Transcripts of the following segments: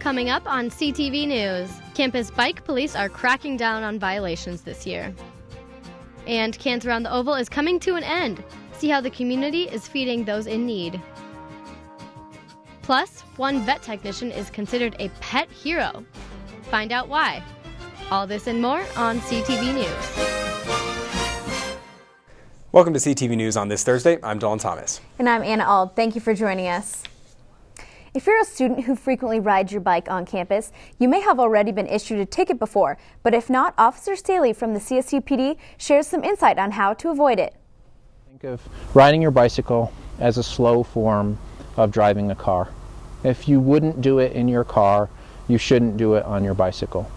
Coming up on CTV News, campus bike police are cracking down on violations this year. And Cans Around the Oval is coming to an end. See how the community is feeding those in need. Plus, one vet technician is considered a pet hero. Find out why. All this and more on CTV News. Welcome to CTV News on this Thursday. I'm Dawn Thomas. And I'm Anna Ald. Thank you for joining us. If you're a student who frequently rides your bike on campus, you may have already been issued a ticket before, but if not, Officer Staley from the CSU PD shares some insight on how to avoid it. Think of riding your bicycle as a slow form of driving a car. If you wouldn't do it in your car, you shouldn't do it on your bicycle.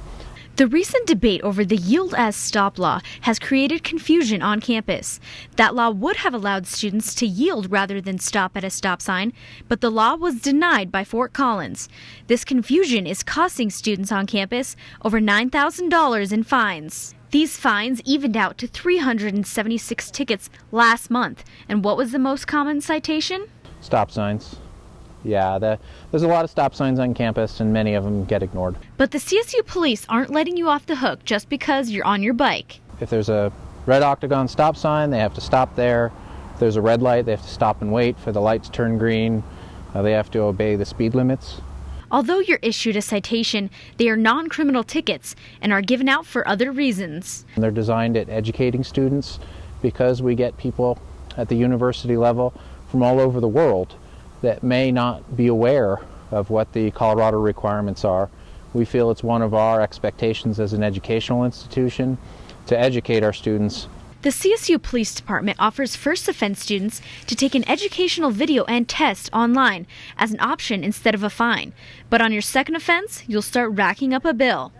The recent debate over the yield as stop law has created confusion on campus. That law would have allowed students to yield rather than stop at a stop sign, but the law was denied by Fort Collins. This confusion is costing students on campus over $9,000 in fines. These fines evened out to 376 tickets last month. And what was the most common citation? Stop signs. Yeah, there's a lot of stop signs on campus and many of them get ignored. But the CSU police aren't letting you off the hook just because you're on your bike. If there's a red octagon stop sign, they have to stop there. If there's a red light, they have to stop and wait for the light to turn green. They have to obey the speed limits. Although you're issued a citation, they are non-criminal tickets and are given out for other reasons. They're designed at educating students because we get people at the university level from all over the world that may not be aware of what the Colorado requirements are. We feel it's one of our expectations as an educational institution to educate our students. The CSU Police Department offers first offense students to take an educational video and test online as an option instead of a fine. But on your second offense, you'll start racking up a bill.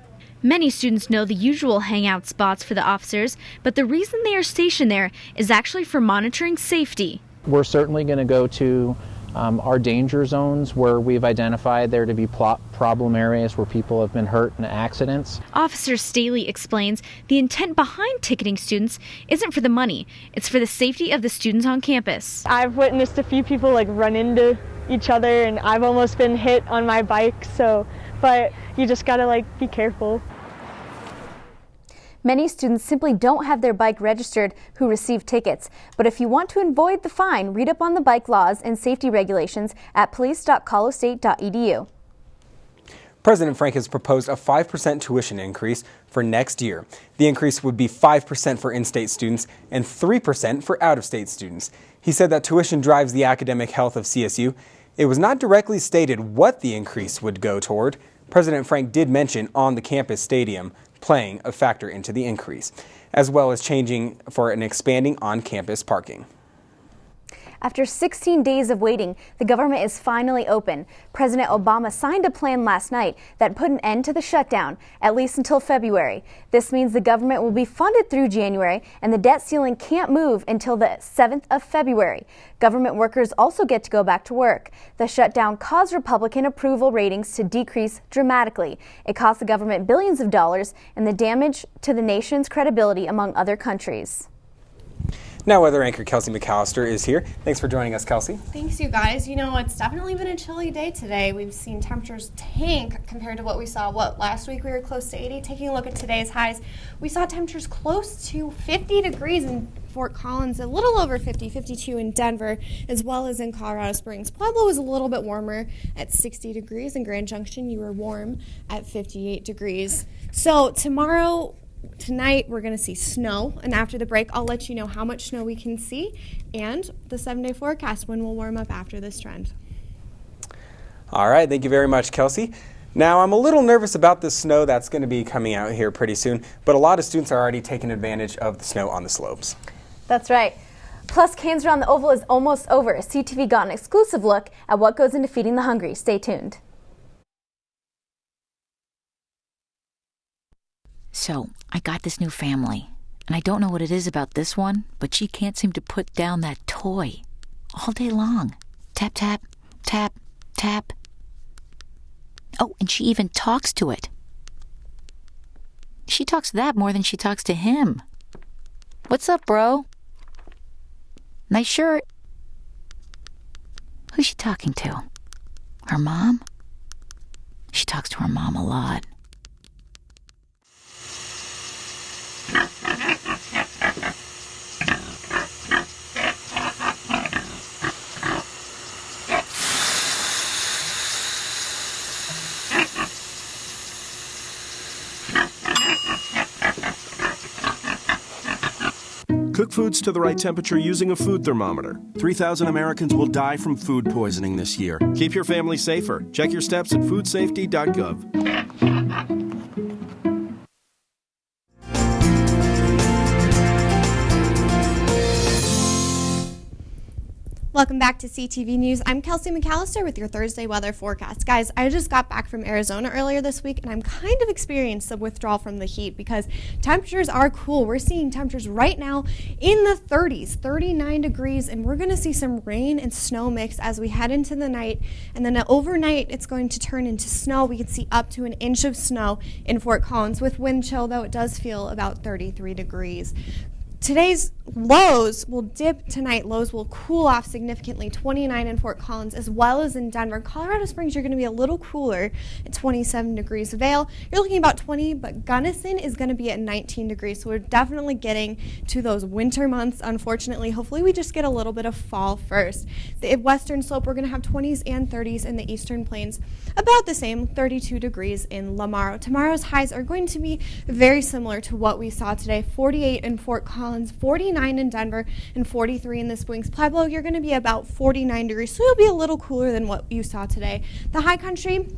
Many students know the usual hangout spots for the officers, but the reason they are stationed there is actually for monitoring safety. We're certainly going to go to our danger zones where we've identified there to be problem areas where people have been hurt in accidents. Officer Staley explains the intent behind ticketing students isn't for the money, it's for the safety of the students on campus. I've witnessed a few people run into each other and I've almost been hit on my bike, but you just gotta be careful. Many students simply don't have their bike registered who receive tickets. But if you want to avoid the fine, read up on the bike laws and safety regulations at police.colostate.edu. President Frank has proposed a 5% tuition increase for next year. The increase would be 5% for in-state students and 3% for out-of-state students. He said that tuition drives the academic health of CSU. It was not directly stated what the increase would go toward. President Frank did mention on the campus stadium playing a factor into the increase, as well as changing for an expanding on-campus parking. After 16 days of waiting, the government is finally open. President Obama signed a plan last night that put an end to the shutdown, at least until February. This means the government will be funded through January, and the debt ceiling can't move until the 7th of February. Government workers also get to go back to work. The shutdown caused Republican approval ratings to decrease dramatically. It cost the government billions of dollars and the damage to the nation's credibility among other countries. Now weather anchor Kelsey McAllister is here. Thanks for joining us, Kelsey. Thanks, you guys. You know, it's definitely been a chilly day today. We've seen temperatures tank compared to what we saw. Last week we were close to 80. Taking a look at today's highs, we saw temperatures close to 50 degrees in Fort Collins, a little over 50, 52 in Denver, as well as in Colorado Springs. Pueblo was a little bit warmer at 60 degrees. In Grand Junction, you were warm at 58 degrees. So tonight, we're going to see snow, and after the break, I'll let you know how much snow we can see and the 7-day forecast when we'll warm up after this trend. All right, thank you very much, Kelsey. Now, I'm a little nervous about the snow that's going to be coming out here pretty soon, but a lot of students are already taking advantage of the snow on the slopes. That's right. Plus, Cans Around the Oval is almost over. CTV got an exclusive look at what goes into feeding the hungry. Stay tuned. So, I got this new family, and I don't know what it is about this one, but she can't seem to put down that toy all day long. Tap, tap, tap, tap. Oh, and she even talks to it. She talks to that more than she talks to him. What's up, bro? Nice shirt. Who's she talking to? Her mom? She talks to her mom a lot. Cook foods to the right temperature using a food thermometer. 3,000 Americans will die from food poisoning this year. Keep your family safer. Check your steps at foodsafety.gov. Welcome back to CTV News. I'm Kelsey McAllister with your Thursday weather forecast. Guys, I just got back from Arizona earlier this week, and I'm kind of experienced some withdrawal from the heat because temperatures are cool. We're seeing temperatures right now in the 30s, 39 degrees, and we're going to see some rain and snow mix as we head into the night. And then overnight, it's going to turn into snow. We can see up to an inch of snow in Fort Collins with wind chill, though it does feel about 33 degrees. Today's lows will dip tonight. Lows will cool off significantly, 29 in Fort Collins as well as in Denver. Colorado Springs, you're going to be a little cooler at 27 degrees. Vail, you're looking about 20, but Gunnison is going to be at 19 degrees. So we're definitely getting to those winter months, unfortunately. Hopefully we just get a little bit of fall first. The western slope, we're going to have 20s and 30s in the eastern plains. About the same, 32 degrees in Lamar. Tomorrow's highs are going to be very similar to what we saw today. 48 in Fort Collins, 49 in Denver, and 43 in the Springs. Pueblo, you're going to be about 49 degrees, so you'll be a little cooler than what you saw today. The high country,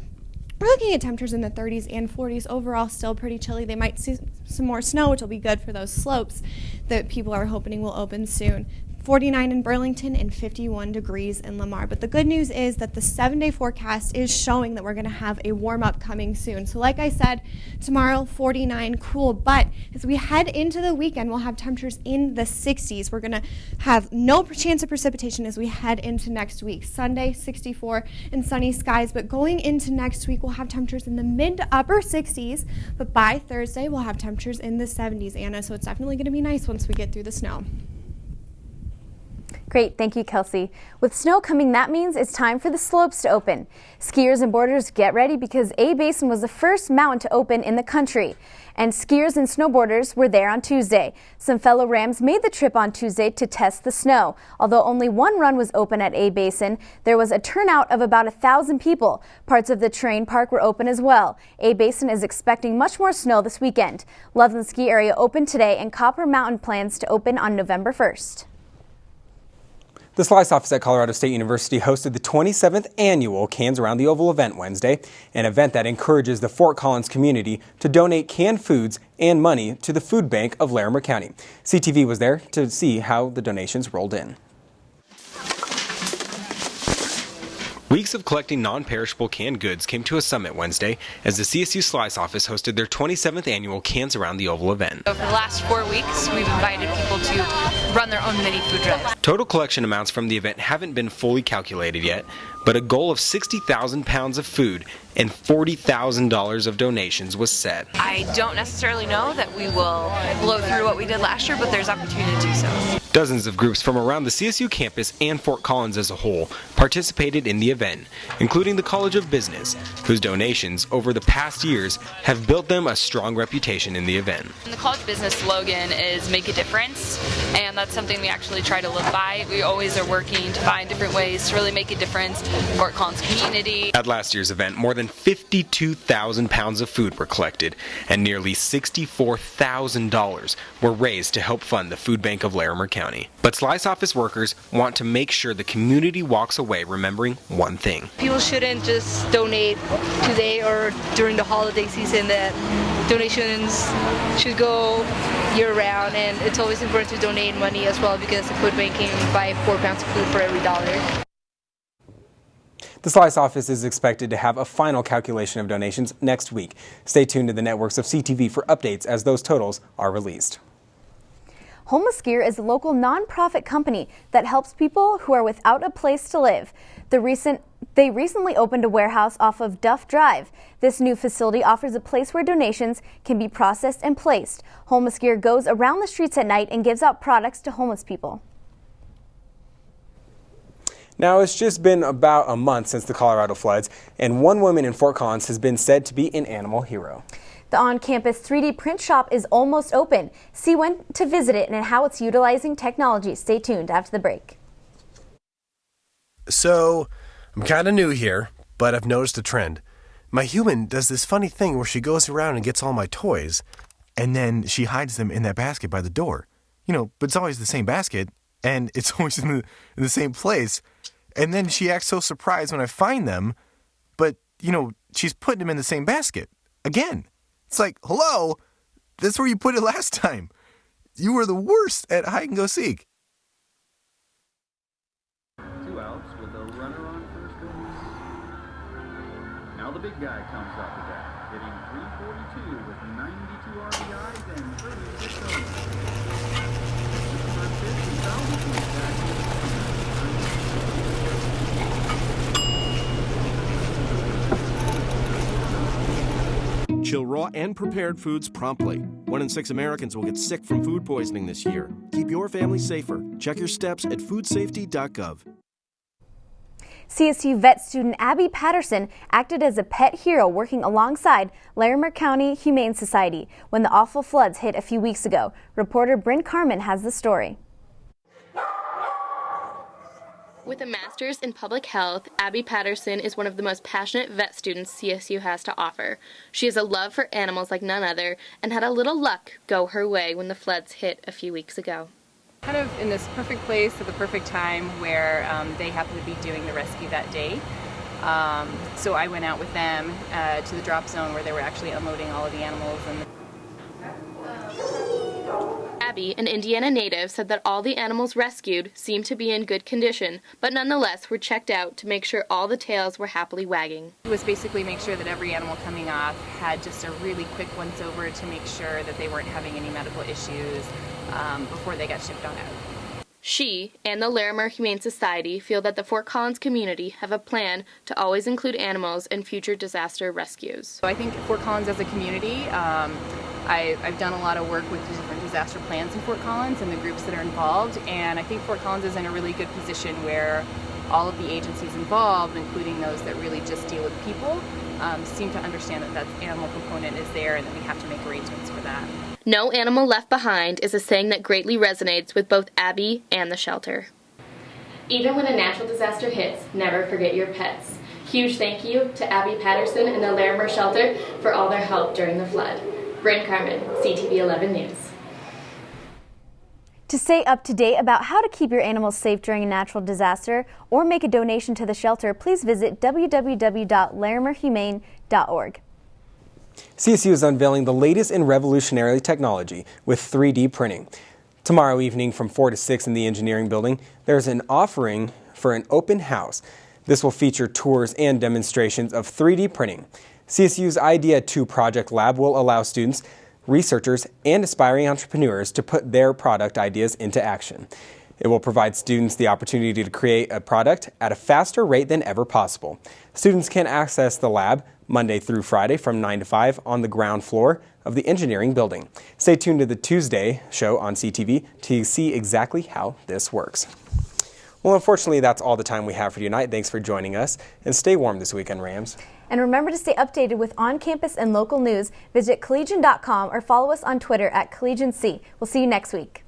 we're looking at temperatures in the 30s and 40s. Overall, still pretty chilly. They might see some more snow, which will be good for those slopes that people are hoping will open soon. 49 in Burlington and 51 degrees in Lamar. But the good news is that the 7-day forecast is showing that we're going to have a warm-up coming soon. So like I said, tomorrow 49, cool. But as we head into the weekend, we'll have temperatures in the 60s. We're going to have no chance of precipitation as we head into next week. Sunday, 64 and sunny skies. But going into next week, we'll have temperatures in the mid to upper 60s. But by Thursday, we'll have temperatures in the 70s, Anna. So it's definitely going to be nice once we get through the snow. Great, thank you, Kelsey. With snow coming, that means it's time for the slopes to open. Skiers and boarders, get ready because A-Basin was the first mountain to open in the country. And skiers and snowboarders were there on Tuesday. Some fellow Rams made the trip on Tuesday to test the snow. Although only one run was open at A-Basin, there was a turnout of about 1,000 people. Parts of the terrain park were open as well. A-Basin is expecting much more snow this weekend. Loveland Ski Area opened today, and Copper Mountain plans to open on November 1st. The Slice office at Colorado State University hosted the 27th annual Cans Around the Oval event Wednesday, an event that encourages the Fort Collins community to donate canned foods and money to the food bank of Larimer County. CTV was there to see how the donations rolled in. Weeks of collecting non-perishable canned goods came to a summit Wednesday as the CSU Slice office hosted their 27th annual Cans Around the Oval event. Over the last 4 weeks, we've invited people to run their own mini food drives. Total collection amounts from the event haven't been fully calculated yet, but a goal of 60,000 pounds of food and $40,000 of donations was set. I don't necessarily know that we will blow through what we did last year, but there's opportunity to do so. Dozens of groups from around the CSU campus and Fort Collins as a whole participated in the event, including the College of Business, whose donations over the past years have built them a strong reputation in the event. The College of Business slogan is "Make a Difference," and that's something we actually try to live by. We always are working to find different ways to really make a difference in Fort Collins community. At last year's event, more than 52,000 pounds of food were collected, and nearly $64,000 were raised to help fund the food bank of Larimer County. But Slice office workers want to make sure the community walks away remembering one thing. People shouldn't just donate today or during the holiday season. That donations should go year-round, and it's always important to donate money as well because the food bank can buy 4 pounds of food for every $1. The Slice office is expected to have a final calculation of donations next week. Stay tuned to the networks of CTV for updates as those totals are released. Homeless Gear is a local nonprofit company that helps people who are without a place to live. They recently opened a warehouse off of Duff Drive. This new facility offers a place where donations can be processed and placed. Homeless Gear goes around the streets at night and gives out products to homeless people. Now, it's just been about a month since the Colorado floods, and one woman in Fort Collins has been said to be an animal hero. The on-campus 3D print shop is almost open. See when to visit it and how it's utilizing technology. Stay tuned after the break. So, I'm kind of new here, but I've noticed a trend. My human does this funny thing where she goes around and gets all my toys, and then she hides them in that basket by the door. You know, but it's always the same basket, and it's always in the same place. And then she acts so surprised when I find them, but, you know, she's putting them in the same basket again. It's like, hello, that's where you put it last time. You were the worst at hide and go seek. 2 outs with a runner on first base. Now the big guy comes up to bat, hitting .342 with 92 RBIs and 36 homers. Chill raw and prepared foods promptly. 1 in 6 Americans will get sick from food poisoning this year. Keep your family safer. Check your steps at foodsafety.gov. CSU vet student Abby Patterson acted as a pet hero working alongside Larimer County Humane Society when the awful floods hit a few weeks ago. Reporter Bryn Carmen has the story. With a master's in public health, Abby Patterson is one of the most passionate vet students CSU has to offer. She has a love for animals like none other and had a little luck go her way when the floods hit a few weeks ago. Kind of in this perfect place at the perfect time where they happened to be doing the rescue that day. So I went out with them to the drop zone where they were actually unloading all of the animals. Abby, an Indiana native, said that all the animals rescued seemed to be in good condition, but nonetheless were checked out to make sure all the tails were happily wagging. It was basically make sure that every animal coming off had just a really quick once-over to make sure that they weren't having any medical issues before they got shipped on out. She and the Larimer Humane Society feel that the Fort Collins community have a plan to always include animals in future disaster rescues. So I think Fort Collins as a community, I've done a lot of work with the different disaster plans in Fort Collins and the groups that are involved, and I think Fort Collins is in a really good position where all of the agencies involved, including those that really just deal with people, seem to understand that that animal component is there and that we have to make arrangements for that. No animal left behind is a saying that greatly resonates with both Abby and the shelter. Even when a natural disaster hits, never forget your pets. Huge thank you to Abby Patterson and the Larimer Shelter for all their help during the flood. Bryn Carmen, CTV 11 News. To stay up to date about how to keep your animals safe during a natural disaster or make a donation to the shelter, please visit www.larimerhumane.org. CSU is unveiling the latest in revolutionary technology with 3D printing. Tomorrow evening from 4 to 6 in the engineering building, there's an offering for an open house. This will feature tours and demonstrations of 3D printing. CSU's Idea 2 project lab will allow students, researchers, and aspiring entrepreneurs to put their product ideas into action. It will provide students the opportunity to create a product at a faster rate than ever possible. Students can access the lab Monday through Friday from 9 to 5 on the ground floor of the engineering building. Stay tuned to the Tuesday show on CTV to see exactly how this works. Well, unfortunately, that's all the time we have for you tonight. Thanks for joining us, and stay warm this weekend, Rams. And remember to stay updated with on-campus and local news. Visit collegian.com or follow us on Twitter at CollegianC. We'll see you next week.